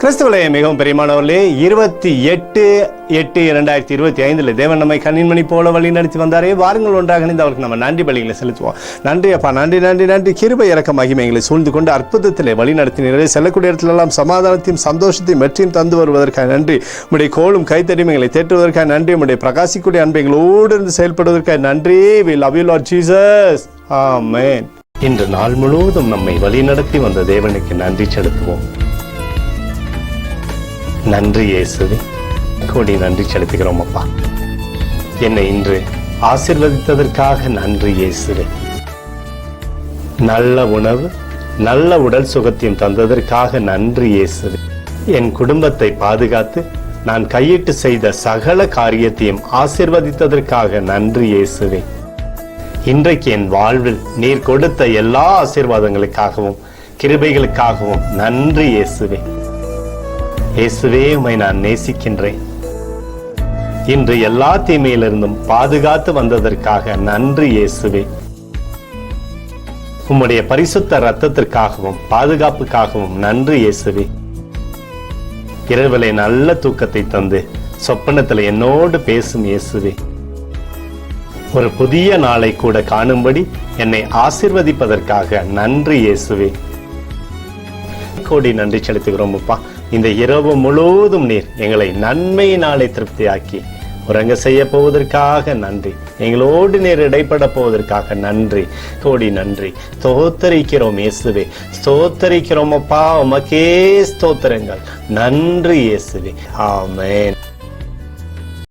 கிறிஸ்துவிலே மிகவும் பெரியமானவர்களே, 28/8/2025 தேவன் நம்மை கண்ணின்மணி போல வழி நடத்தி வந்தாரே. வாருங்கள் ஒன்றாக இணைந்து அவருக்கு நம்ம நன்றி பலிகளை செலுத்துவோம். நன்றி அப்பா, நன்றி நன்றி நன்றி. கிருபை இரக்க மகிமை எங்களை சூழ்ந்து கொண்டு அற்புதத்திலே வழி நடத்தினீரே. செல்லக்கூடிய இடத்திலெல்லாம் சமாதானத்தையும் சந்தோஷத்தையும் வெற்றியும் தந்து வருவதற்காக நன்றி. உடைய கோலும் கைத்தறியும் எங்களை தேற்றுவதற்காக நன்றி. உடைய பிரகாசிக்கூடிய அன்பை எங்களோடு இருந்து செயல்படுவதற்காக நன்றி. We love you Lord Jesus. ஆமென். இன்று நாள் முழுவதும் நம்மை வழி நடத்தி வந்த தேவனுக்கு நன்றி செலுத்துவோம். நன்றி இயேசுவே, கோடி நன்றி செலுத்துகிறோம் அப்பா. என்னை இன்று ஆசீர்வதித்ததற்காக நன்றி இயேசுவே. நல்ல உணவு, நல்ல உடல் சுகத்தையும் தந்ததற்காக நன்றி இயேசுவே. என் குடும்பத்தை பாதுகாத்து நான் கையிட்டு செய்த சகல காரியத்தையும் ஆசீர்வதித்ததற்காக நன்றி இயேசுவே. இன்றைக்கு என் வாழ்வில் நீர் கொடுத்த எல்லா ஆசீர்வாதங்களுக்காகவும் கிருபைகளுக்காகவும் நன்றி இயேசுவே. இயேசுவே, உம்மை நான் நேசிக்கின்றேன். இன்று எல்லா தீமையிலிருந்தும் பாதுகாத்து வந்ததற்காக நன்றி இயேசுவே. உம்முடைய பரிசுத்த இரத்தத்திற்காகவும் பாதுகாப்புக்காகவும் நன்றி இயேசுவே. இரவிலே நல்ல தூக்கத்தை தந்து சொப்பனத்தில் என்னோடு பேசும் இயேசுவே. ஒரு புதிய நாளை கூட காணும்படி என்னை ஆசீர்வதிப்பதற்காக நன்றி இயேசுவே. கோடி நன்றி செலுத்துகிறோம் அப்பா. இந்த இரவு முழுவதும் நீர் எங்களை நன்மையினாலே திருப்தியாக்கி உறங்க செய்ய போவதற்காக நன்றி. எங்களோடு நீர் இடைப்பட போவதற்காக நன்றி. கோடி நன்றி. ஸ்தோத்தரிக்கிறோம் இயேசுவே, ஸ்தோத்தரிக்கிறோம் அப்பா. உமக்கே ஸ்தோத்திரங்கள். நன்றி இயேசுவே. ஆமென்.